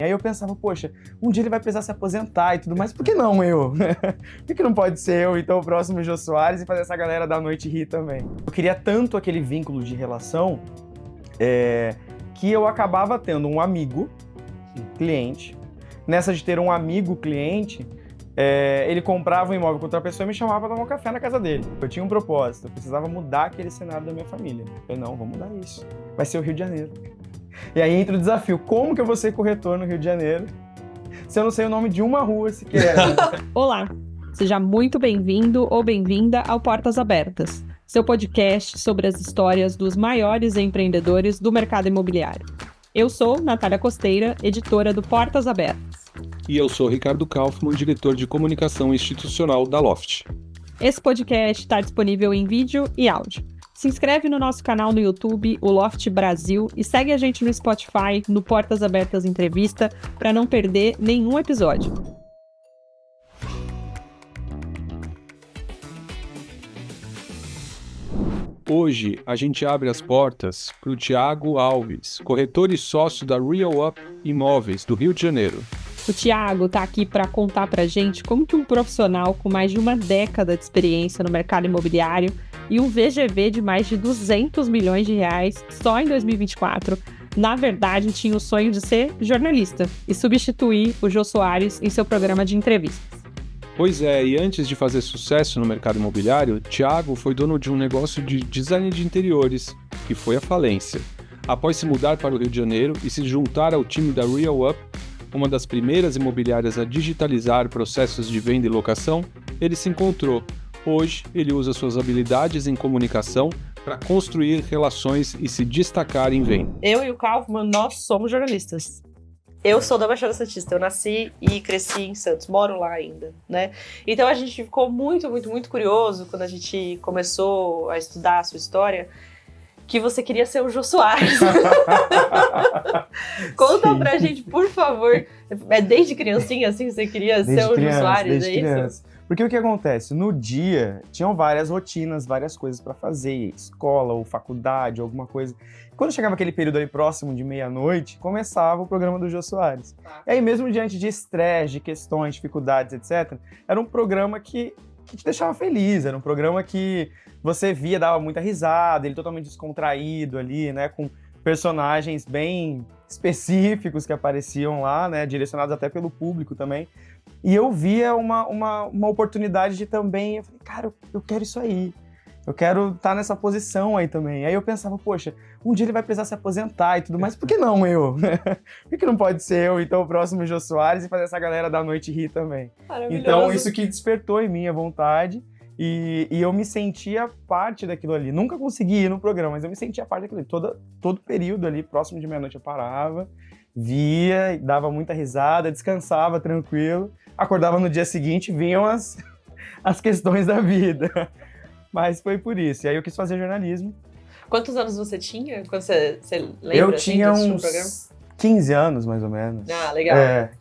E aí eu pensava, poxa, um dia ele vai precisar se aposentar e tudo mais, por que não eu? Por que não pode ser eu, então, o próximo Jô Soares e fazer essa galera da noite rir também? Eu queria tanto aquele vínculo de relação que eu acabava tendo um amigo, cliente. Nessa de ter um amigo cliente, ele comprava um imóvel com outra pessoa e me chamava para tomar um café na casa dele. Eu tinha um propósito, eu precisava mudar aquele cenário da minha família. Eu falei, não, vamos mudar isso. Vai ser o Rio de Janeiro. E aí entra o desafio, como que eu vou ser corretor no Rio de Janeiro se eu não sei o nome de uma rua sequer? Olá, seja muito bem-vindo ou bem-vinda ao Portas Abertas, seu podcast sobre as histórias dos maiores empreendedores do mercado imobiliário. Eu sou Natália Costeira, editora do Portas Abertas. E eu sou Ricardo Kaufmann, diretor de comunicação institucional da Loft. Esse podcast está disponível em vídeo e áudio. Se inscreve no nosso canal no YouTube, o Loft Brasil, e segue a gente no Spotify, no Portas Abertas Entrevista, para não perder nenhum episódio. Hoje a gente abre as portas para o Thiago Alves, corretor e sócio da Real Up Imóveis do Rio de Janeiro. O Thiago está aqui para contar para a gente como que um profissional com mais de uma década de experiência no mercado imobiliário e um VGV de mais de 200 milhões de reais só em 2024, na verdade tinha o sonho de ser jornalista e substituir o Jô Soares em seu programa de entrevistas. Pois é, e antes de fazer sucesso no mercado imobiliário, Thiago foi dono de um negócio de design de interiores, que foi à falência. Após se mudar para o Rio de Janeiro e se juntar ao time da Real Up, uma das primeiras imobiliárias a digitalizar processos de venda e locação, ele se encontrou. Hoje, ele usa suas habilidades em comunicação para construir relações e se destacar em venda. Eu e o Kaufmann, nós somos jornalistas. Eu sou da Baixada Santista, eu nasci e cresci em Santos, moro lá ainda, né? Então a gente ficou muito curioso quando a gente começou a estudar a sua história, que você queria ser o Jô Soares. Conta pra gente, por favor. É desde criancinha, assim, você queria ser o Jô Soares, é isso? Porque o que acontece? No dia, tinham várias rotinas, várias coisas pra fazer, escola ou faculdade, alguma coisa. Quando chegava aquele período ali próximo de meia-noite, começava o programa do Jô Soares. E aí, mesmo diante de estresse, de questões, dificuldades, etc., era um programa que te deixava feliz, era um programa que você via, dava muita risada, ele totalmente descontraído ali, né, com personagens bem específicos que apareciam lá, né, direcionados até pelo público também. E eu via uma oportunidade de também, eu falei, cara, eu quero isso aí. Eu quero estar nessa posição aí também. Aí eu pensava, poxa, um dia ele vai precisar se aposentar e tudo mais, por que não eu? Por que não pode ser eu, então, o próximo Jô Soares e fazer essa galera da noite rir também? Então, isso que despertou em mim a vontade e eu me sentia parte daquilo ali. Nunca consegui ir no programa, mas eu me sentia parte daquilo ali. Todo período ali, próximo de meia-noite, eu parava, via, dava muita risada, descansava tranquilo, acordava no dia seguinte, vinham as questões da vida. Mas foi por isso. E aí eu quis fazer jornalismo. Quantos anos você tinha? Quando você lembra? Eu tinha uns 15 anos, mais ou menos. Ah, legal.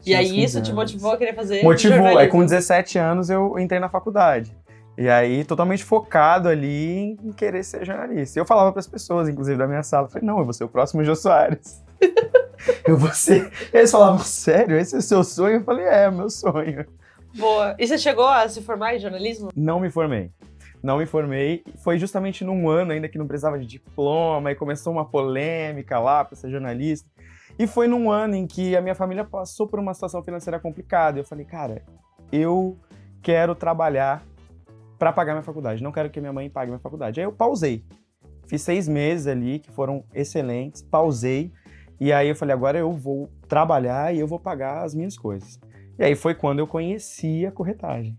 E aí isso te motivou a querer fazer jornalismo? Aí com 17 anos eu entrei na faculdade. E aí totalmente focado ali em querer ser jornalista. E eu falava para as pessoas, inclusive da minha sala, eu falei, não, eu vou ser o próximo Jô Soares. Eu vou ser... Eles falavam, sério? Esse é o seu sonho? Eu falei, é o meu sonho. Boa. E você chegou a se formar em jornalismo? Não me formei. Foi justamente num ano ainda que não precisava de diploma, e começou uma polêmica lá para ser jornalista. E foi num ano em que a minha família passou por uma situação financeira complicada. E eu falei, cara, eu quero trabalhar para pagar minha faculdade, não quero que minha mãe pague minha faculdade. Aí eu pausei. Fiz 6 meses ali, que foram excelentes, pausei. E aí eu falei, agora eu vou trabalhar e eu vou pagar as minhas coisas. E aí foi quando eu conheci a corretagem.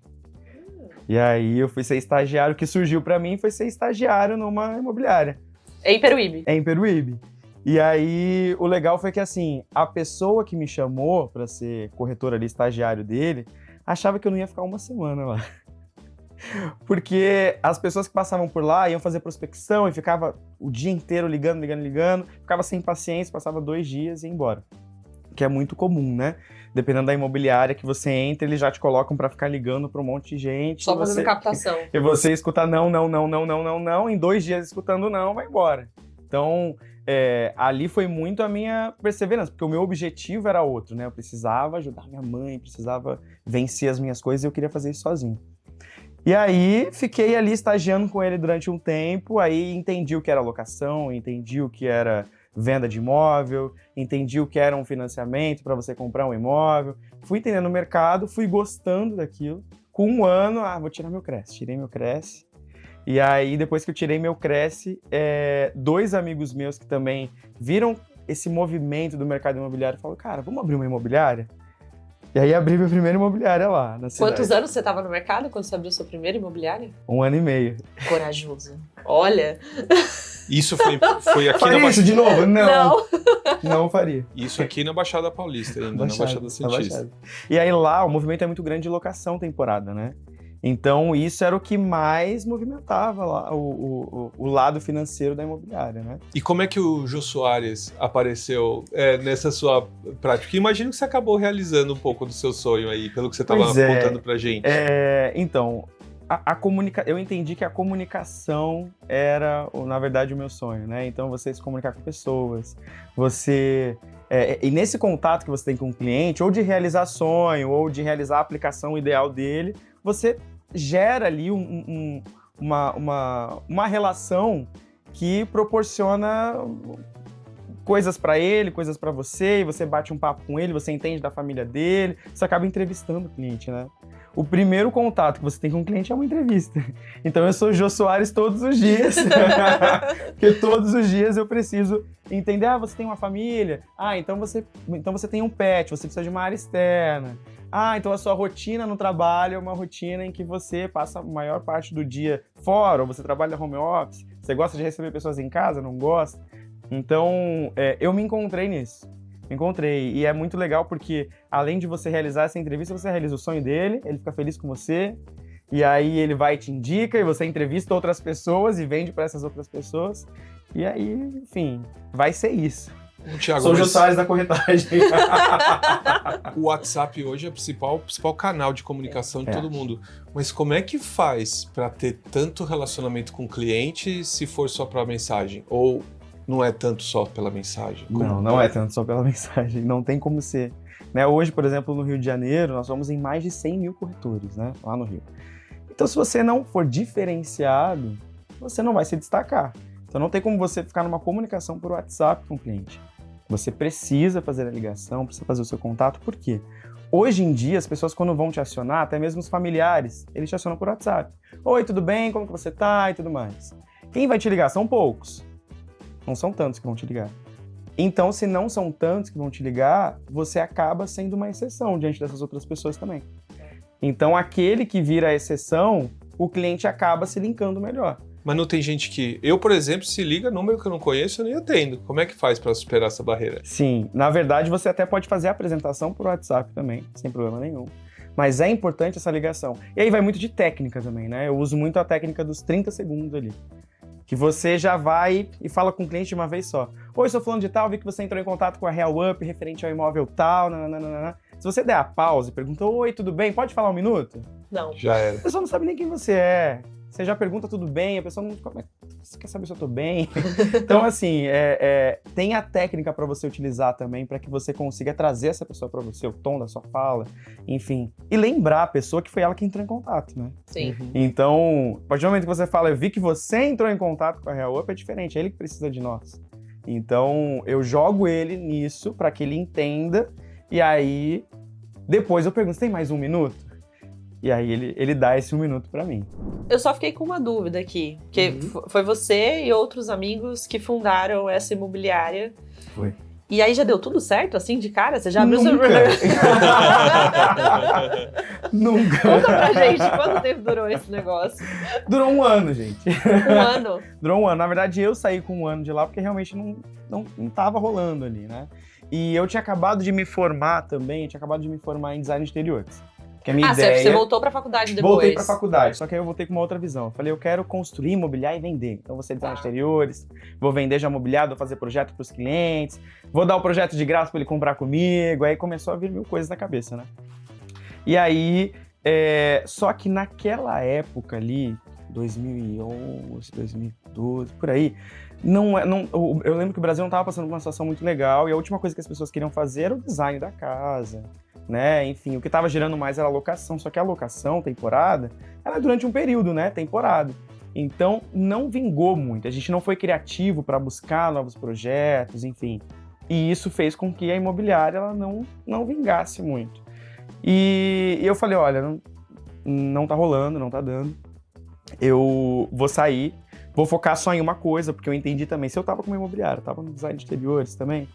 E aí eu fui ser estagiário, o que surgiu pra mim foi ser estagiário numa imobiliária. Em Peruíbe? Em Peruíbe. E aí o legal foi que assim, a pessoa que me chamou pra ser corretor ali, estagiário dele, achava que eu não ia ficar uma semana lá. Porque as pessoas que passavam por lá iam fazer prospecção e ficava o dia inteiro ligando, ficava sem paciência, passava 2 dias e ia embora. Que é muito comum, né? Dependendo da imobiliária que você entra, eles já te colocam pra ficar ligando pra um monte de gente. Só fazendo captação. E você escuta não, em 2 dias escutando não, vai embora. Então, ali foi muito a minha perseverança, porque o meu objetivo era outro, né? Eu precisava ajudar minha mãe, precisava vencer as minhas coisas e eu queria fazer isso sozinho. E aí, fiquei ali estagiando com ele durante um tempo, aí entendi o que era locação, entendi o que era venda de imóvel, entendi o que era um financiamento para você comprar um imóvel, fui entendendo o mercado, fui gostando daquilo. Com um ano, vou tirar meu Cresce, tirei meu Cresce. E aí, depois que eu tirei meu Cresce, 2 amigos meus que também viram esse movimento do mercado imobiliário falaram, cara, vamos abrir uma imobiliária? E aí, abri minha primeira imobiliária lá, na cidade. Quantos anos você estava no mercado quando você abriu sua primeira imobiliária? 1 ano e meio. Corajoso. Olha... Isso foi aqui faria na isso de novo? Não. Não faria. Isso aqui na Baixada Paulista ainda, na Baixada Santista. E aí lá, o movimento é muito grande de locação temporada, né? Então, isso era o que mais movimentava lá, o lado financeiro da imobiliária, né? E como é que o Jô Soares apareceu nessa sua prática? Imagino que você acabou realizando um pouco do seu sonho aí, pelo que você estava contando pra gente. Então, eu entendi que a comunicação era, na verdade, o meu sonho, né? Então, você se comunicar com pessoas, e nesse contato que você tem com o cliente, ou de realizar sonho, ou de realizar a aplicação ideal dele, você gera ali uma relação que proporciona coisas para ele, coisas para você, e você bate um papo com ele, você entende da família dele, você acaba entrevistando o cliente, né? O primeiro contato que você tem com o cliente é uma entrevista. Então eu sou Jô Soares todos os dias, porque todos os dias eu preciso entender, você tem uma família, então você tem um pet, você precisa de uma área externa. Então a sua rotina no trabalho é uma rotina em que você passa a maior parte do dia fora, ou você trabalha home office, você gosta de receber pessoas em casa, não gosta? Então, eu me encontrei nisso. Me encontrei. E é muito legal porque, além de você realizar essa entrevista, você realiza o sonho dele, ele fica feliz com você, e aí ele vai e te indica, e você entrevista outras pessoas e vende para essas outras pessoas. E aí, enfim, vai ser isso. Thiago, sou o Jô Soares da corretagem. O WhatsApp hoje é o principal canal de comunicação de todo mundo. Mas como é que faz para ter tanto relacionamento com o cliente se for só para mensagem? Ou não é tanto só pela mensagem? Não é tanto só pela mensagem. Não tem como ser. Né? Hoje, por exemplo, no Rio de Janeiro, nós somos em mais de 100 mil corretores, né? Lá no Rio. Então, se você não for diferenciado, você não vai se destacar. Então, não tem como você ficar numa comunicação por WhatsApp com o cliente. Você precisa fazer a ligação, precisa fazer o seu contato. Por quê? Hoje em dia, as pessoas quando vão te acionar, até mesmo os familiares, eles te acionam por WhatsApp. Oi, tudo bem? Como que você tá? E tudo mais. Quem vai te ligar? São poucos. Não são tantos que vão te ligar. Então, se não são tantos que vão te ligar, você acaba sendo uma exceção diante dessas outras pessoas também. Então, aquele que vira a exceção, o cliente acaba se linkando melhor. Mas não tem gente que... Eu, por exemplo, se liga número que eu não conheço, eu nem atendo. Como é que faz para superar essa barreira? Sim, na verdade você até pode fazer a apresentação por WhatsApp também, sem problema nenhum. Mas é importante essa ligação. E aí vai muito de técnica também, né? Eu uso muito a técnica dos 30 segundos ali. Que você já vai e fala com o cliente de uma vez só. Oi, sou fulano de tal, vi que você entrou em contato com a Real Up referente ao imóvel tal, nananana. Se você der a pausa e pergunta, oi, tudo bem? Pode falar um minuto? Não. Já era. A pessoa não sabe nem quem você é. Você já pergunta tudo bem, a pessoa não... Você quer saber se eu tô bem? Então, assim, tem a técnica para você utilizar também para que você consiga trazer essa pessoa para você, o tom da sua fala, enfim. E lembrar a pessoa que foi ela que entrou em contato, né? Sim. Então, a partir do momento que você fala, eu vi que você entrou em contato com a Real Up, é diferente, é ele que precisa de nós. Então, eu jogo ele nisso para que ele entenda, e aí, depois eu pergunto, você tem mais um minuto? E aí ele dá esse 1 minuto pra mim. Eu só fiquei com uma dúvida aqui, porque foi você e outros amigos que fundaram essa imobiliária. Foi. E aí já deu tudo certo, assim, de cara? Você já abriu seu... Nunca. Conta pra gente, quanto tempo durou esse negócio? Durou 1 ano, gente. 1 ano? Durou 1 ano. Na verdade, eu saí com 1 ano de lá porque realmente não tava rolando ali, né? E eu tinha acabado de me formar também, em design de interiores. Que a minha ideia... Você voltou pra faculdade depois? Voltei pra faculdade, só que aí eu voltei com uma outra visão. Eu falei, eu quero construir, mobiliar e vender. Então, vou ser designer de exteriores, vou vender já mobiliado, vou fazer projeto pros clientes, vou dar o projeto de graça pra ele comprar comigo. Aí começou a vir 1000 coisas na cabeça, né? E aí, só que naquela época ali, 2011, 2012, por aí. Eu lembro que o Brasil não estava passando por uma situação muito legal e a última coisa que as pessoas queriam fazer era o design da casa, né? Enfim, o que estava gerando mais era a locação, só que a locação, temporada, era durante um período, né? Temporada. Então, não vingou muito. A gente não foi criativo para buscar novos projetos, enfim. E isso fez com que a imobiliária ela não vingasse muito. E eu falei, olha, não tá rolando, não tá dando. Eu vou sair. Vou focar só em uma coisa, porque eu entendi também, se eu tava com uma imobiliária, tava no design de interiores também,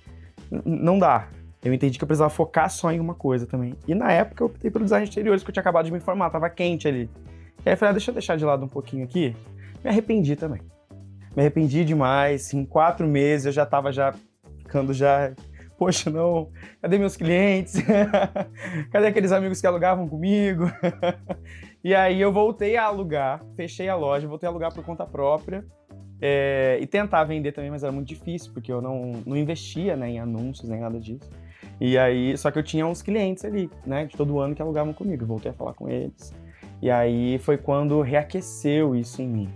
não dá. Eu entendi que eu precisava focar só em uma coisa também. E na época eu optei pelo design de interiores, porque eu tinha acabado de me formar, tava quente ali. E aí eu falei, deixa eu deixar de lado um pouquinho aqui. Me arrependi também. Me arrependi demais. Em 4 meses eu já tava ficando poxa, não, cadê meus clientes? Cadê aqueles amigos que alugavam comigo? E aí eu voltei a alugar, fechei a loja, voltei a alugar por conta própria e tentar vender também, mas era muito difícil, porque eu não investia, né, em anúncios, nem nada disso. E aí, só que eu tinha uns clientes ali, né, de todo ano que alugavam comigo, voltei a falar com eles. E aí foi quando reaqueceu isso em mim.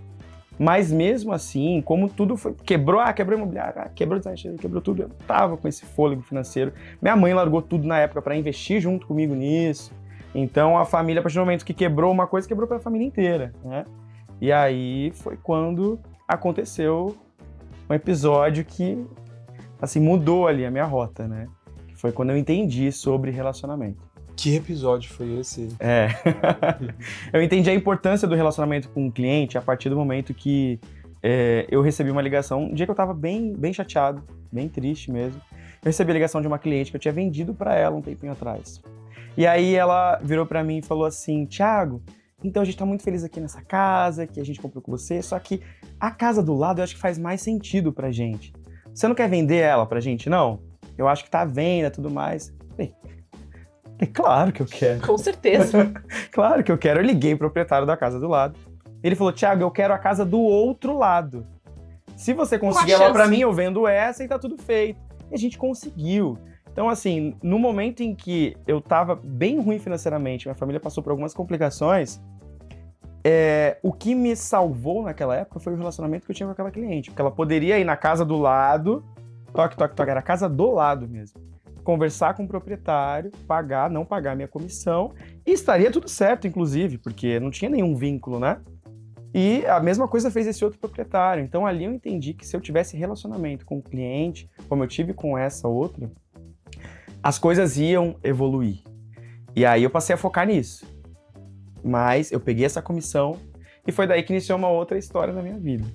Mas mesmo assim, como tudo foi... Quebrou imobiliário, quebrou o design, quebrou tudo. Eu tava com esse fôlego financeiro. Minha mãe largou tudo na época para investir junto comigo nisso. Então a família, a partir do momento que quebrou uma coisa, quebrou para a família inteira, né? E aí foi quando aconteceu um episódio que, assim, mudou ali a minha rota, né? Que foi quando eu entendi sobre relacionamento. Que episódio foi esse? Eu entendi a importância do relacionamento com o cliente a partir do momento que eu recebi uma ligação, um dia que eu tava bem chateado, bem triste mesmo. Eu recebi a ligação de uma cliente que eu tinha vendido para ela um tempinho atrás. E aí ela virou para mim e falou assim, Thiago, então a gente tá muito feliz aqui nessa casa, que a gente comprou com você, só que a casa do lado eu acho que faz mais sentido pra gente. Você não quer vender ela pra gente, não? Eu acho que tá à venda e tudo mais. Claro que eu quero. Com certeza. Claro que eu quero. Eu liguei pro proprietário da casa do lado. Ele falou, Thiago, eu quero a casa do outro lado. Se você conseguir ela pra mim, eu vendo essa e tá tudo feito. E a gente conseguiu. Então, assim, no momento em que eu tava bem ruim financeiramente, minha família passou por algumas complicações, o que me salvou naquela época foi o relacionamento que eu tinha com aquela cliente. Porque ela poderia ir na casa do lado, toque, era a casa do lado mesmo. Conversar com o proprietário, não pagar minha comissão, e estaria tudo certo, inclusive, porque não tinha nenhum vínculo, né? E a mesma coisa fez esse outro proprietário. Então ali eu entendi que se eu tivesse relacionamento com o cliente, como eu tive com essa outra, as coisas iam evoluir. E aí eu passei a focar nisso. Mas eu peguei essa comissão e foi daí que iniciou uma outra história na minha vida,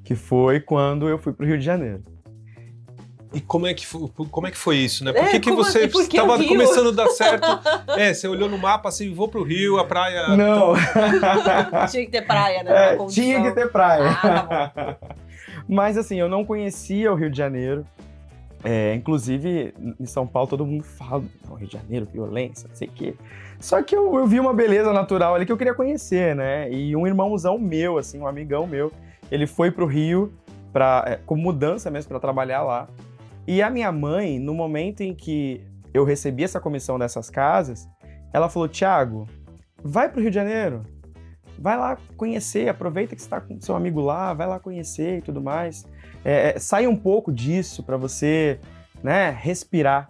que foi quando eu fui pro Rio de Janeiro. E como é que foi isso, né? Por que você porque estava começando a dar certo? Você olhou no mapa assim, vou pro Rio, a praia... Não. Tinha que ter praia, né? Tinha que ter praia. Tá bom. Mas assim, eu não conhecia o Rio de Janeiro. Inclusive, em São Paulo, todo mundo fala, Rio de Janeiro, violência, não sei o quê. Só que eu vi uma beleza natural ali que eu queria conhecer, né? E um irmãozão meu, assim, um amigão meu, ele foi pro Rio como mudança mesmo, para trabalhar lá. E a minha mãe, no momento em que eu recebi essa comissão dessas casas, ela falou, Thiago, vai pro Rio de Janeiro, vai lá conhecer, aproveita que você está com seu amigo lá, vai lá conhecer e tudo mais. Sai um pouco disso para você, né, respirar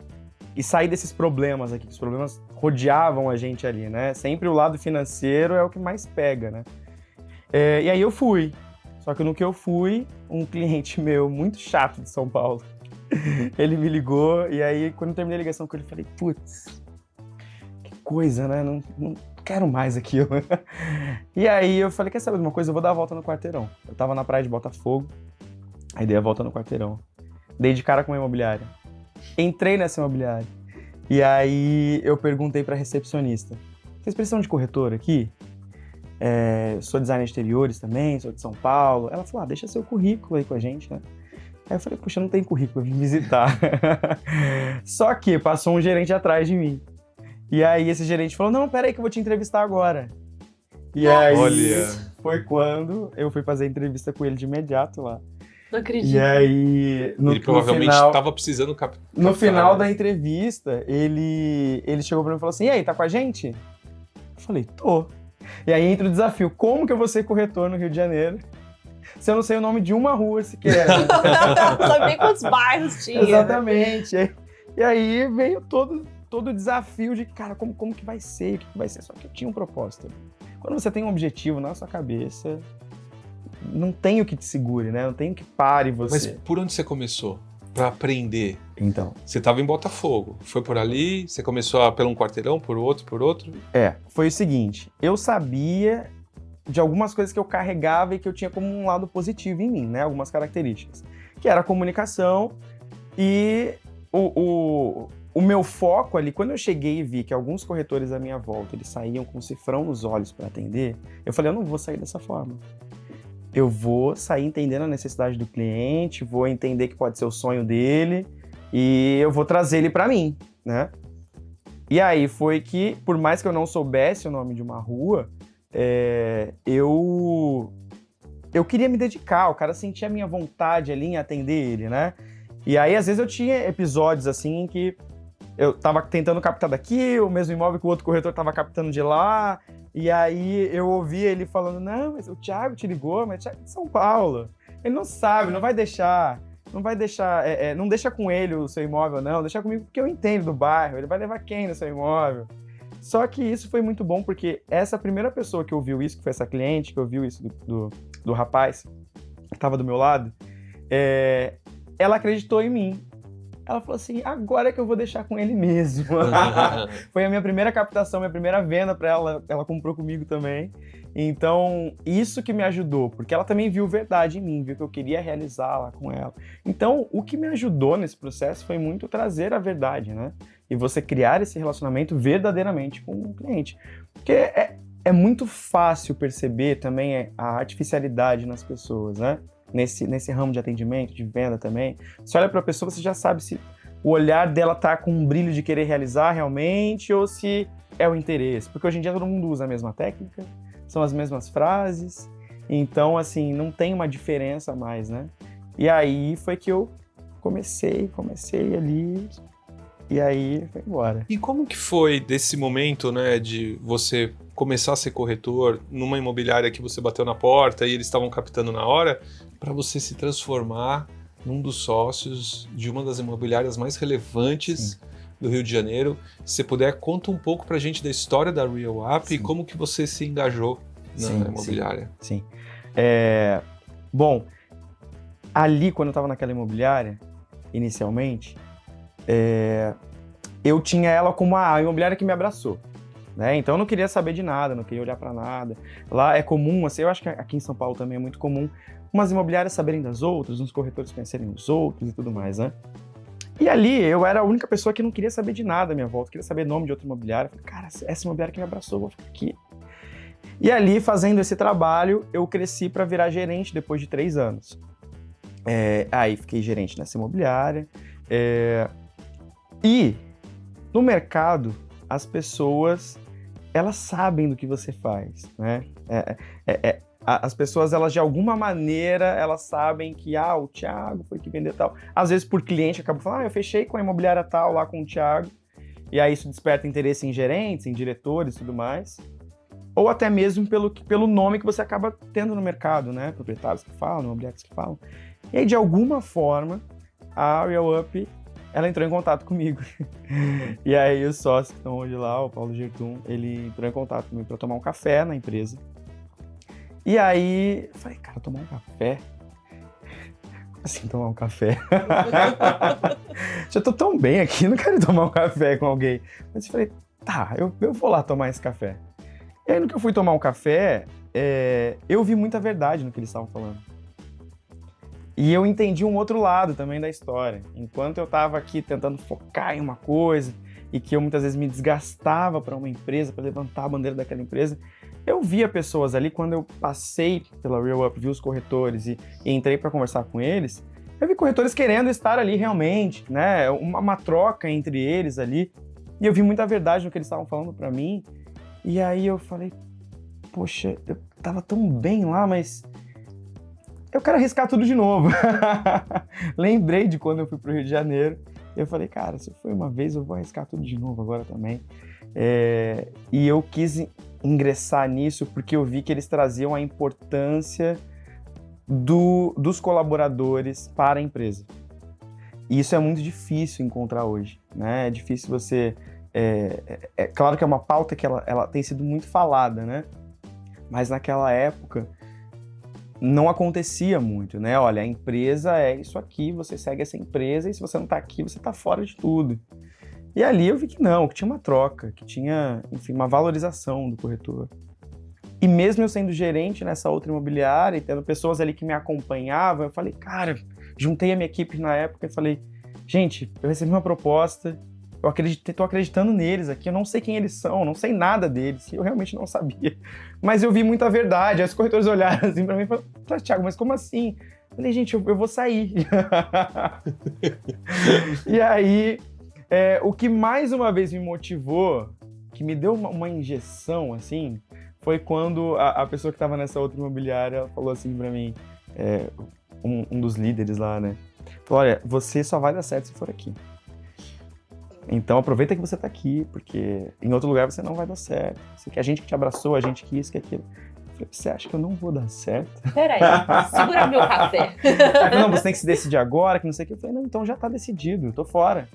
e sair desses problemas aqui, que os problemas rodeavam a gente ali, né? Sempre o lado financeiro é o que mais pega, né? E aí eu fui, só que no que eu fui, um cliente meu muito chato de São Paulo, ele me ligou, e aí, quando eu terminei a ligação com ele, eu falei, putz, que coisa, né? Não quero mais aquilo. E aí eu falei, quer saber de uma coisa? Eu vou dar a volta no Quarteirão. Eu tava na praia de Botafogo, aí dei a volta no Quarteirão. Dei de cara com uma imobiliária. Entrei nessa imobiliária. E aí eu perguntei pra recepcionista, vocês precisam de corretor aqui? Sou designer de exteriores também, sou de São Paulo. Ela falou, deixa seu currículo aí com a gente, né? Aí eu falei, puxa, não tem currículo, eu vim visitar. Só que passou um gerente atrás de mim. E aí esse gerente falou, não, peraí que eu vou te entrevistar agora. E aí foi quando eu fui fazer a entrevista com ele de imediato lá. Não acredito. E aí, ele provavelmente estava precisando no final da entrevista, ele chegou pra mim e falou assim, e aí, tá com a gente? Eu falei, tô. E aí entra o desafio, como que eu vou ser corretor no Rio de Janeiro se eu não sei o nome de uma rua sequer? Não sabe nem quantos bairros tinha. Exatamente. E aí veio todo o desafio de, cara, como que vai ser? O que vai ser? Só que eu tinha um propósito. Quando você tem um objetivo na sua cabeça, não tem o que te segure, né? Não tem o que pare você. Mas por onde você começou para aprender? Então. Você estava em Botafogo, foi por ali, você começou pelo um quarteirão, por outro? Foi o seguinte, eu sabia de algumas coisas que eu carregava e que eu tinha como um lado positivo em mim, né? Algumas características. Que era a comunicação e o meu foco ali, quando eu cheguei e vi que alguns corretores à minha volta, eles saíam com um cifrão nos olhos para atender, eu falei, eu não vou sair dessa forma. Eu vou sair entendendo a necessidade do cliente, vou entender que pode ser o sonho dele e eu vou trazer ele para mim, né? E aí foi que, por mais que eu não soubesse o nome de uma rua, eu queria me dedicar, o cara sentia a minha vontade ali em atender ele, né? E aí, às vezes, eu tinha episódios assim em que eu tava tentando captar daqui, o mesmo imóvel que o outro corretor tava captando de lá, e aí eu ouvia ele falando, não, mas o Thiago te ligou, mas o Thiago é de São Paulo. Ele não sabe, não vai deixar, não deixa com ele o seu imóvel, não, deixa comigo porque eu entendo do bairro, ele vai levar quem no seu imóvel? Só que isso foi muito bom, porque essa primeira pessoa que ouviu isso, que foi essa cliente, que ouviu isso do rapaz que estava do meu lado, ela acreditou em mim. Ela falou assim, agora é que eu vou deixar com ele mesmo. Foi a minha primeira captação, minha primeira venda para ela. Ela comprou comigo também. Então, isso que me ajudou, porque ela também viu verdade em mim, viu que eu queria realizar lá com ela. Então, o que me ajudou nesse processo foi muito trazer a verdade, né? E você criar esse relacionamento verdadeiramente com o cliente. Porque é muito fácil perceber também a artificialidade nas pessoas, né? Nesse ramo de atendimento, de venda também. Você olha para a pessoa, você já sabe se o olhar dela tá com um brilho de querer realizar realmente ou se é o interesse. Porque hoje em dia todo mundo usa a mesma técnica, são as mesmas frases, então, assim, não tem uma diferença mais, né? E aí foi que eu comecei ali, e aí foi embora. E como que foi desse momento, né, de você começar a ser corretor numa imobiliária que você bateu na porta e eles estavam captando na hora, para você se transformar num dos sócios de uma das imobiliárias mais relevantes do Rio de Janeiro? Se você puder, conta um pouco pra gente da história da Real Up e como que você se engajou na imobiliária. Sim. Bom, ali quando eu estava naquela imobiliária, inicialmente, eu tinha ela como a imobiliária que me abraçou. Né? Então eu não queria saber de nada, não queria olhar para nada. Lá é comum, assim, eu acho que aqui em São Paulo também é muito comum, umas imobiliárias saberem das outras, uns corretores conhecerem os outros e tudo mais, né? E ali eu era a única pessoa que não queria saber de nada à minha volta, queria saber nome de outra imobiliária. Eu falei, cara, essa imobiliária que me abraçou, eu vou ficar aqui. E ali, fazendo esse trabalho, eu cresci para virar gerente depois de 3 anos. Aí fiquei gerente nessa imobiliária. E no mercado, as pessoas, elas sabem do que você faz, né? As pessoas, elas de alguma maneira, elas sabem que, o Thiago foi que vendeu tal. Às vezes por cliente acaba falando, eu fechei com a imobiliária tal lá com o Thiago. E aí isso desperta interesse em gerentes, em diretores e tudo mais. Ou até mesmo pelo nome que você acaba tendo no mercado, né? Proprietários que falam, imobiliários que falam. E aí, de alguma forma, a Real Up, ela entrou em contato comigo. E aí os sócios que estão hoje lá, o Paulo Gertum, ele entrou em contato comigo para tomar um café na empresa. E aí, eu falei, cara, tomar um café? Como assim tomar um café? Já tô tão bem aqui, não quero tomar um café com alguém. Mas eu falei, tá, eu vou lá tomar esse café. E aí, no que eu fui tomar um café, eu vi muita verdade no que eles estavam falando. E eu entendi um outro lado também da história. Enquanto eu estava aqui tentando focar em uma coisa e que eu muitas vezes me desgastava para uma empresa, para levantar a bandeira daquela empresa, eu via pessoas ali, quando eu passei pela Real Up, vi os corretores e entrei para conversar com eles, eu vi corretores querendo estar ali realmente, né? Uma troca entre eles ali. E eu vi muita verdade no que eles estavam falando para mim. E aí eu falei, poxa, eu tava tão bem lá, mas eu quero arriscar tudo de novo. Lembrei de quando eu fui pro Rio de Janeiro. Eu falei, cara, se foi uma vez, eu vou arriscar tudo de novo agora também. E eu quis ingressar nisso porque eu vi que eles traziam a importância dos colaboradores para a empresa. E isso é muito difícil encontrar hoje, né? É difícil você... É claro que é uma pauta que ela tem sido muito falada, né? Mas naquela época não acontecia muito, né? Olha, a empresa é isso aqui, você segue essa empresa e se você não está aqui, você está fora de tudo. E ali eu vi que não, que tinha uma troca, que tinha, enfim, uma valorização do corretor. E mesmo eu sendo gerente nessa outra imobiliária e tendo pessoas ali que me acompanhavam, eu falei, cara, juntei a minha equipe na época e falei, gente, eu recebi uma proposta, tô acreditando neles aqui, eu não sei quem eles são, não sei nada deles, eu realmente não sabia. Mas eu vi muita verdade, aí os corretores olharam assim pra mim e falaram, Thiago, mas como assim? Eu falei, gente, eu vou sair. E aí, o que mais uma vez me motivou, que me deu uma injeção, assim, foi quando a pessoa que estava nessa outra imobiliária falou assim pra mim, um dos líderes lá, né? Falou, olha, você só vai dar certo se for aqui. Então aproveita que você tá aqui, porque em outro lugar você não vai dar certo. A gente que te abraçou, a gente que isso, que aquilo. Eu falei, você acha que eu não vou dar certo? Peraí, segura meu café. Aí, não, você tem que se decidir agora, que não sei o que. Eu falei, não, então já tá decidido, eu tô fora.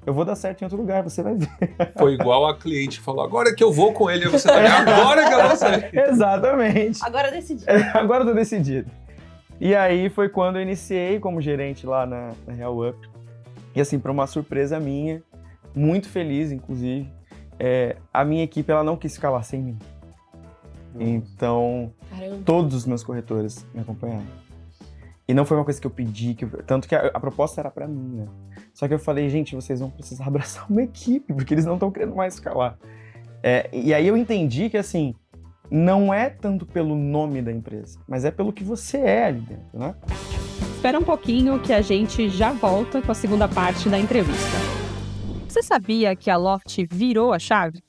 Eu vou dar certo em outro lugar, você vai ver. Foi igual a cliente falou, agora que eu vou com ele, você tá agora que eu vou sair. Exatamente. Agora decidi. Agora eu tô decidido. E aí foi quando eu iniciei como gerente lá na Real Up. E assim, para uma surpresa minha, muito feliz, inclusive, a minha equipe ela não quis ficar lá sem mim. Então, Caramba. Todos os meus corretores me acompanharam. E não foi uma coisa que eu pedi, tanto que a proposta era para mim, né? Só que eu falei, gente, vocês vão precisar abraçar uma equipe, porque eles não estão querendo mais ficar lá. E aí eu entendi que, assim, não é tanto pelo nome da empresa, mas é pelo que você é ali dentro, né? Espera um pouquinho que a gente já volta com a segunda parte da entrevista. Você sabia que a Loft virou a chave?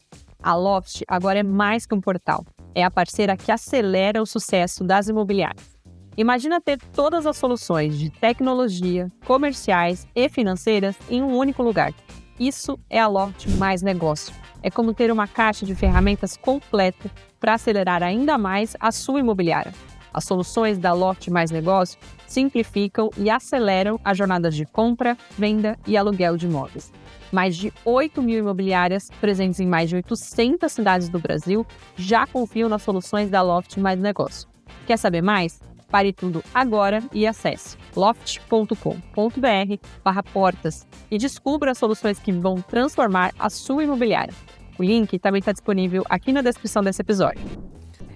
A Loft agora é mais que um portal. É a parceira que acelera o sucesso das imobiliárias. Imagina ter todas as soluções de tecnologia, comerciais e financeiras em um único lugar. Isso é a Loft Mais Negócio. É como ter uma caixa de ferramentas completa para acelerar ainda mais a sua imobiliária. As soluções da Loft Mais Negócio simplificam e aceleram as jornadas de compra, venda e aluguel de imóveis. Mais de 8 mil imobiliárias, presentes em mais de 800 cidades do Brasil, já confiam nas soluções da Loft Mais Negócio. Quer saber mais? Pare tudo agora e acesse loft.com.br/portas e descubra as soluções que vão transformar a sua imobiliária. O link também está disponível aqui na descrição desse episódio.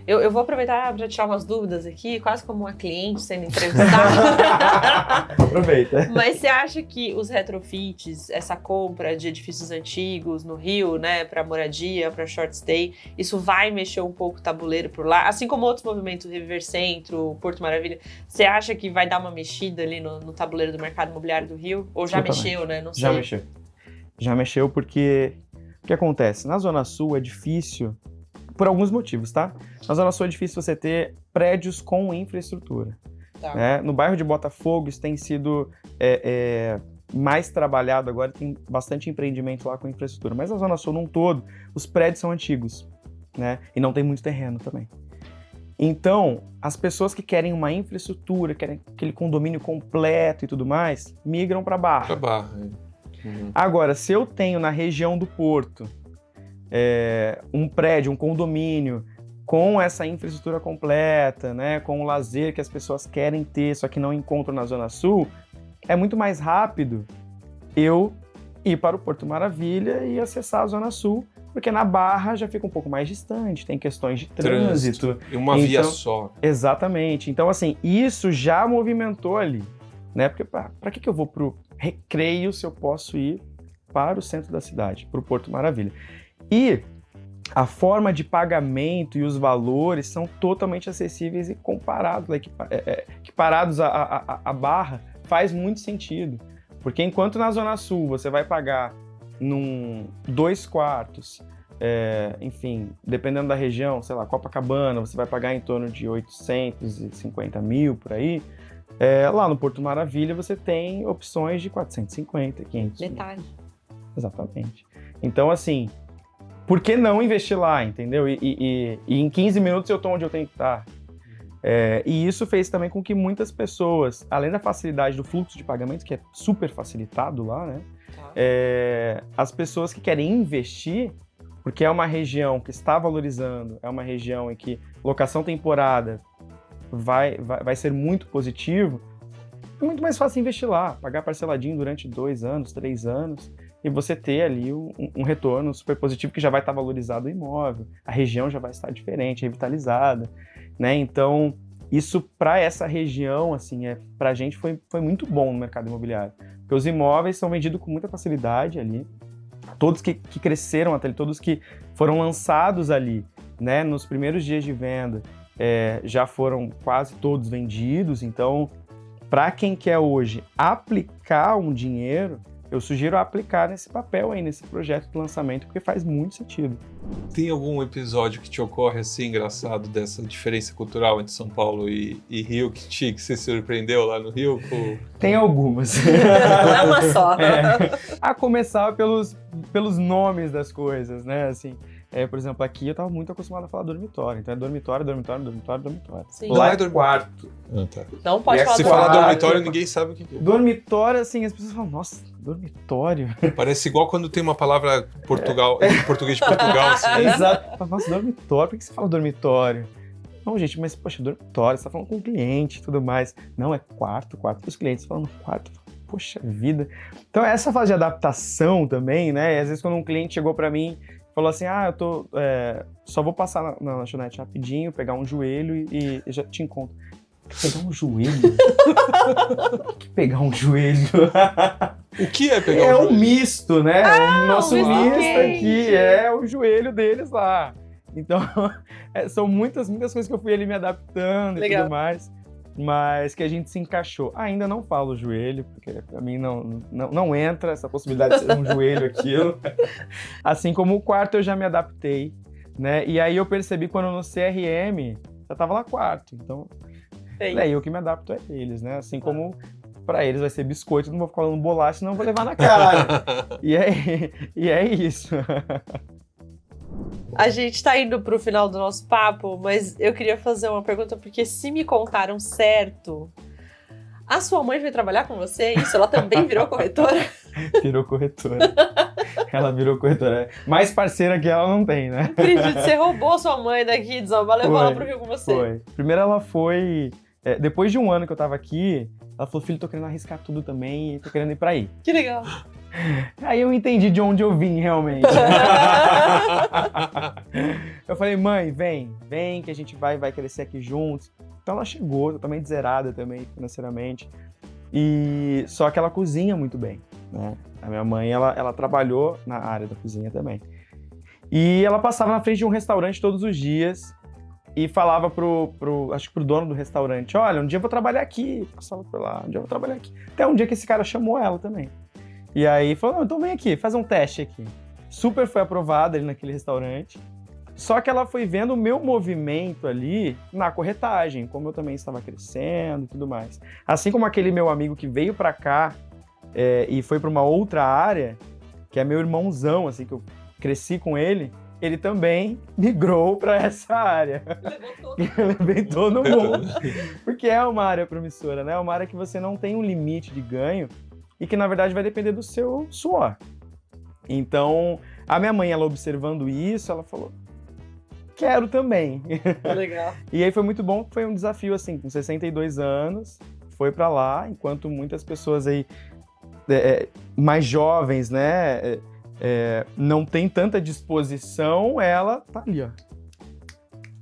Eu vou aproveitar para tirar umas dúvidas aqui, quase como uma cliente sendo entrevistada. Aproveita. Mas você acha que os retrofits, essa compra de edifícios antigos no Rio, né, para moradia, para short stay, isso vai mexer um pouco o tabuleiro por lá? Assim como outros movimentos, River Centro, Porto Maravilha, você acha que vai dar uma mexida ali no tabuleiro do mercado imobiliário do Rio? Ou já mexeu, né? Não sei. Já mexeu. Já mexeu porque o que acontece? Na Zona Sul é difícil, por alguns motivos, tá? Na Zona Sul é difícil você ter prédios com infraestrutura. Tá. Né? No bairro de Botafogo isso tem sido mais trabalhado agora, tem bastante empreendimento lá com infraestrutura. Mas na Zona Sul, num todo, os prédios são antigos, né? E não tem muito terreno também. Então, as pessoas que querem uma infraestrutura, querem aquele condomínio completo e tudo mais, migram para Barra. Pra Barra. Uhum. Agora, se eu tenho na região do Porto um prédio, um condomínio com essa infraestrutura completa, né, com o lazer que as pessoas querem ter, só que não encontram na Zona Sul, é muito mais rápido eu ir para o Porto Maravilha e acessar a Zona Sul, porque na Barra já fica um pouco mais distante, tem questões de trânsito. E uma via só. Exatamente. Então, assim, isso já movimentou ali, né? Porque para que eu vou para o Recreio se eu posso ir para o centro da cidade, para o Porto Maravilha? E a forma de pagamento e os valores são totalmente acessíveis e comparados, equiparados à Barra, faz muito sentido. Porque enquanto na Zona Sul você vai pagar num 2 quartos, enfim, dependendo da região, sei lá, Copacabana, você vai pagar em torno de 850 mil por aí, lá no Porto Maravilha você tem opções de 450, 500 mil. Detalhe. Exatamente. Então, assim, por que não investir lá, entendeu? E em 15 minutos eu tô onde eu tenho que estar. E isso fez também com que muitas pessoas, além da facilidade do fluxo de pagamento, que é super facilitado lá, né? As pessoas que querem investir, porque é uma região que está valorizando, é uma região em que locação temporada vai ser muito positivo, é muito mais fácil investir lá, pagar parceladinho durante 2 anos, 3 anos, e você ter ali um retorno super positivo que já vai estar valorizado o imóvel, a região já vai estar diferente, revitalizada, né? Então, isso para essa região, assim, para a gente foi muito bom no mercado imobiliário, porque os imóveis são vendidos com muita facilidade ali, todos que cresceram até ali, todos que foram lançados ali, né, nos primeiros dias de venda, já foram quase todos vendidos. Então, para quem quer hoje aplicar um dinheiro, eu sugiro aplicar nesse papel aí, nesse projeto de lançamento, porque faz muito sentido. Tem algum episódio que te ocorre assim, engraçado, dessa diferença cultural entre São Paulo e Rio, que você surpreendeu lá no Rio? Tem algumas. Não é uma só. A começar pelos nomes das coisas, né? Assim, por exemplo, aqui eu tava muito acostumado a falar dormitório. Então é dormitório. Sim. Lá é quarto. Tá. Não pode falar Se dormitório. falar dormitório, ninguém sabe o que é. Dormitório, assim, as pessoas falam, nossa, dormitório. Parece igual quando tem uma palavra português de Portugal. Assim. Exato. Nossa, dormitório, por que você fala dormitório? Não, gente, mas, poxa, dormitório, você tá falando com o cliente e tudo mais. Não, é quarto os clientes falando quarto. Poxa vida. Então, essa fase de adaptação também, né? E às vezes, quando um cliente chegou pra mim e falou assim, eu tô, só vou passar na lanchonete rapidinho, pegar um joelho e já te encontro. Pegar um joelho? O que pegar um joelho? O que é pegar um joelho? É um misto, né? O nosso um misto misto aqui é o joelho deles lá. Então, são muitas coisas que eu fui ali me adaptando. Legal. E tudo mais, mas que a gente se encaixou. Ainda não falo joelho, porque pra mim não entra essa possibilidade de ser um joelho aquilo. Assim como o quarto eu já me adaptei, né? E aí eu percebi quando no CRM já tava lá quarto, então eu que me adapto a eles, né? Assim como pra eles vai ser biscoito, não vou ficar falando bolacha, senão eu vou levar na cara. E é isso. A gente tá indo pro final do nosso papo, mas eu queria fazer uma pergunta, porque se me contaram certo, a sua mãe foi trabalhar com você? Isso, ela também virou corretora? Virou corretora. Ela virou corretora. Mais parceira que ela não tem, né? Acredito, você roubou sua mãe daqui, Desalba, levou ela pro Rio com você. Foi. Primeiro ela foi... depois de um ano que eu tava aqui, ela falou, filho, tô querendo arriscar tudo também e tô querendo ir pra aí. Que legal. Aí eu entendi de onde eu vim, realmente. Eu falei, mãe, vem que a gente vai crescer aqui juntos. Então ela chegou, totalmente zerada também financeiramente. E só que ela cozinha muito bem, né? A minha mãe, ela trabalhou na área da cozinha também. E ela passava na frente de um restaurante todos os dias e falava acho que pro dono do restaurante, olha, um dia eu vou trabalhar aqui. Passava por lá, um dia eu vou trabalhar aqui. Até um dia que esse cara chamou ela também. E aí falou, não, então vem aqui, faz um teste aqui. Super foi aprovada ali naquele restaurante. Só que ela foi vendo o meu movimento ali na corretagem, como eu também estava crescendo e tudo mais. Assim como aquele meu amigo que veio pra cá e foi pra uma outra área, que é meu irmãozão, assim, que eu cresci com ele também migrou pra essa área. Levei todo mundo. Porque é uma área promissora, né? É uma área que você não tem um limite de ganho e que, na verdade, vai depender do seu suor. Então, a minha mãe, ela observando isso, ela falou, quero também. Legal. E aí foi muito bom, foi um desafio, assim, com 62 anos, foi pra lá, enquanto muitas pessoas aí mais jovens, né, não tem tanta disposição, ela tá ali, ó.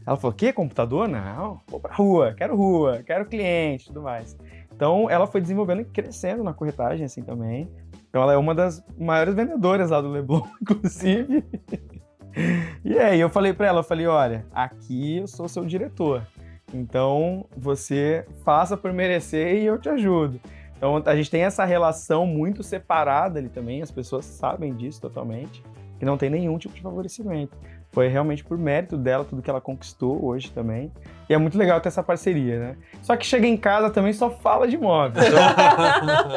Ela falou, que? Computador? Não, vou pra rua, quero cliente e tudo mais. Então, ela foi desenvolvendo e crescendo na corretagem, assim, também. Então, ela é uma das maiores vendedoras lá do Leblon, inclusive. E aí, eu falei pra ela, olha, aqui eu sou seu diretor. Então, você faça por merecer e eu te ajudo. Então, a gente tem essa relação muito separada ali também, as pessoas sabem disso totalmente, que não tem nenhum tipo de favorecimento. Foi realmente por mérito dela, tudo que ela conquistou hoje também. E é muito legal ter essa parceria, né? Só que chega em casa também só fala de imóvel.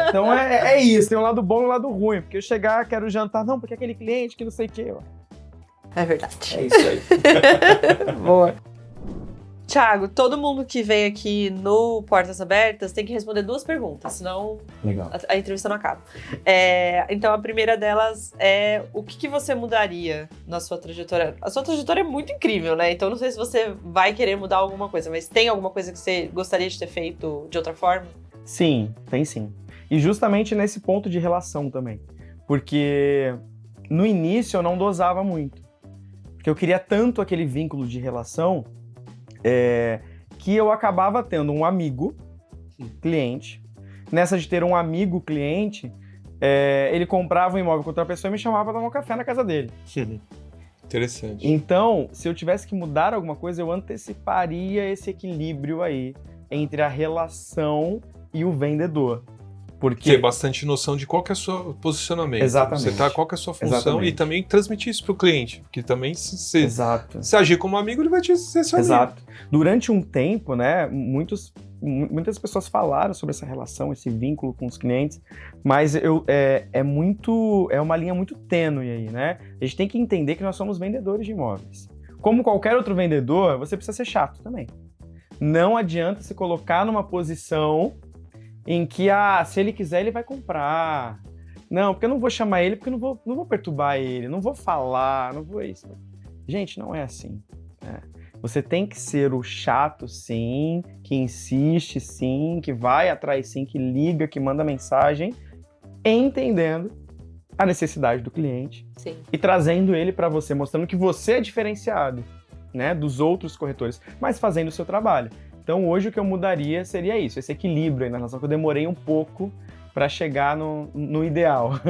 Então é isso, tem um lado bom e um lado ruim. Porque eu chegar, quero jantar, não, porque aquele cliente que não sei o quê. É verdade. É isso aí. Boa. Thiago, todo mundo que vem aqui no Portas Abertas tem que responder 2 perguntas, senão Legal. a entrevista não acaba. Então, a primeira delas é o que você mudaria na sua trajetória? A sua trajetória é muito incrível, né? Então, não sei se você vai querer mudar alguma coisa, mas tem alguma coisa que você gostaria de ter feito de outra forma? Sim, tem sim. E justamente nesse ponto de relação também. Porque no início eu não dosava muito. Porque eu queria tanto aquele vínculo de relação que eu acabava tendo um amigo cliente. Nessa de ter um amigo cliente, ele comprava um imóvel com outra pessoa e me chamava para tomar um café na casa dele. Interessante. Então, se eu tivesse que mudar alguma coisa, eu anteciparia esse equilíbrio aí entre a relação e o vendedor. Porque Ter bastante noção de qual que é o seu posicionamento. Exatamente. Qual que é a sua função. Exatamente. E também transmitir isso para o cliente. Porque também, se agir como amigo, ele vai ser seu amigo. Exato. Durante um tempo, né, muitas pessoas falaram sobre essa relação, esse vínculo com os clientes, mas é uma linha muito tênue aí, né? A gente tem que entender que nós somos vendedores de imóveis. Como qualquer outro vendedor, você precisa ser chato também. Não adianta se colocar numa posição em que, se ele quiser, ele vai comprar. Não, porque eu não vou chamar ele, porque eu não vou perturbar ele, não vou falar, não vou isso. Gente, não é assim, né? Você tem que ser o chato, sim, que insiste, sim, que vai atrás, sim, que liga, que manda mensagem, entendendo a necessidade do cliente. Sim. E trazendo ele para você, mostrando que você é diferenciado, né, dos outros corretores, mas fazendo o seu trabalho. Então, hoje o que eu mudaria seria isso, esse equilíbrio aí na relação, que eu demorei um pouco para chegar no ideal.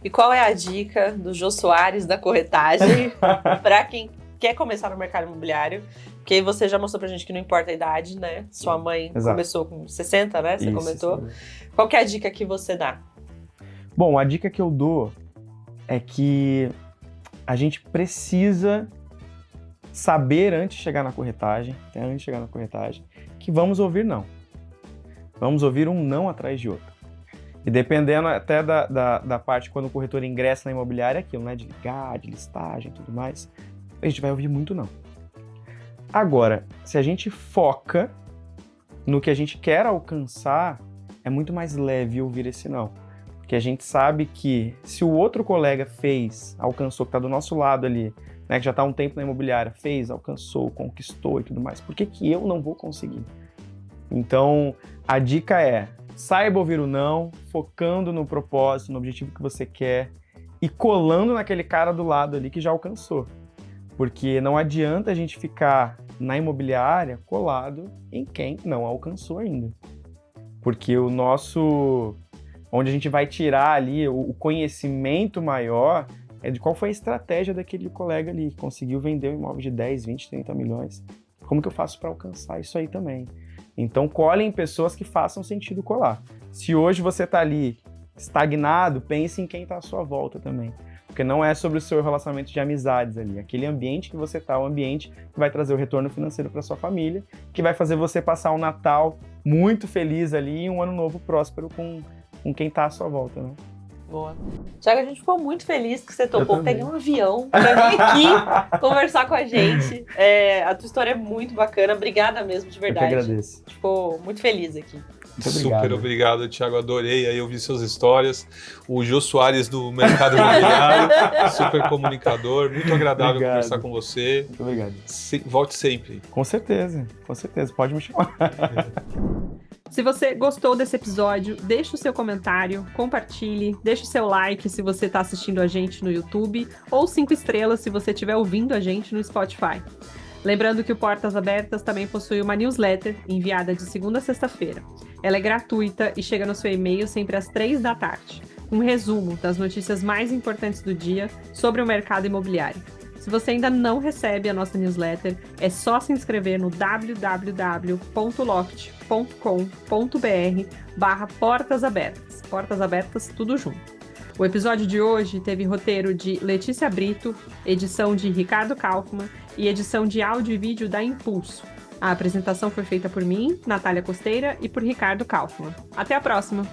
E qual é a dica do Jô Soares da corretagem para quem quer começar no mercado imobiliário? Porque você já mostrou pra gente que não importa a idade, né? Sua mãe começou com 60, né? Você comentou. Qual que é a dica que você dá? Bom, a dica que eu dou é que a gente precisa saber antes de chegar na corretagem, que vamos ouvir não. Vamos ouvir um não atrás de outro. E dependendo até da parte quando o corretor ingressa na imobiliária, aquilo, né? De ligar, de listagem e tudo mais, a gente vai ouvir muito não. Agora, se a gente foca no que a gente quer alcançar, é muito mais leve ouvir esse não. Porque a gente sabe que se o outro colega alcançou, que está do nosso lado ali, né, que já está há um tempo na imobiliária, alcançou, conquistou e tudo mais, por que eu não vou conseguir? Então, a dica é, saiba ouvir o não, focando no propósito, no objetivo que você quer e colando naquele cara do lado ali que já alcançou. Porque não adianta a gente ficar na imobiliária colado em quem não alcançou ainda. Porque onde a gente vai tirar ali o conhecimento maior é de qual foi a estratégia daquele colega ali, que conseguiu vender um imóvel de 10, 20, 30 milhões. Como que eu faço para alcançar isso aí também? Então, colhem pessoas que façam sentido colar. Se hoje você está ali estagnado, pense em quem está à sua volta também. Porque não é sobre o seu relacionamento de amizades ali. Aquele ambiente que você está, o ambiente que vai trazer o retorno financeiro para sua família, que vai fazer você passar um Natal muito feliz ali e um ano novo próspero com quem está à sua volta, né? Boa. Thiago, a gente ficou muito feliz que você topou pegar um avião para vir aqui conversar com a gente. A tua história é muito bacana. Obrigada mesmo, de verdade. Eu que agradeço. Ficou muito feliz aqui. Super obrigado, Thiago. Adorei aí ouvir suas histórias. O Jô Soares do mercado imobiliário, super comunicador, muito agradável conversar com você. Muito obrigado. Volte sempre. Com certeza. Pode me chamar. Se você gostou desse episódio, deixa o seu comentário, compartilhe, deixa o seu like se você está assistindo a gente no YouTube ou 5 estrelas se você estiver ouvindo a gente no Spotify. Lembrando que o Portas Abertas também possui uma newsletter enviada de segunda a sexta-feira. Ela é gratuita e chega no seu e-mail sempre às 15h, um resumo das notícias mais importantes do dia sobre o mercado imobiliário. Se você ainda não recebe a nossa newsletter, é só se inscrever no www.loft.com.br/portas abertas. Portas abertas, tudo junto. O episódio de hoje teve roteiro de Letícia Brito, edição de Ricardo Kaufmann e edição de áudio e vídeo da Impulso. A apresentação foi feita por mim, Natália Costeira, e por Ricardo Kaufmann. Até a próxima!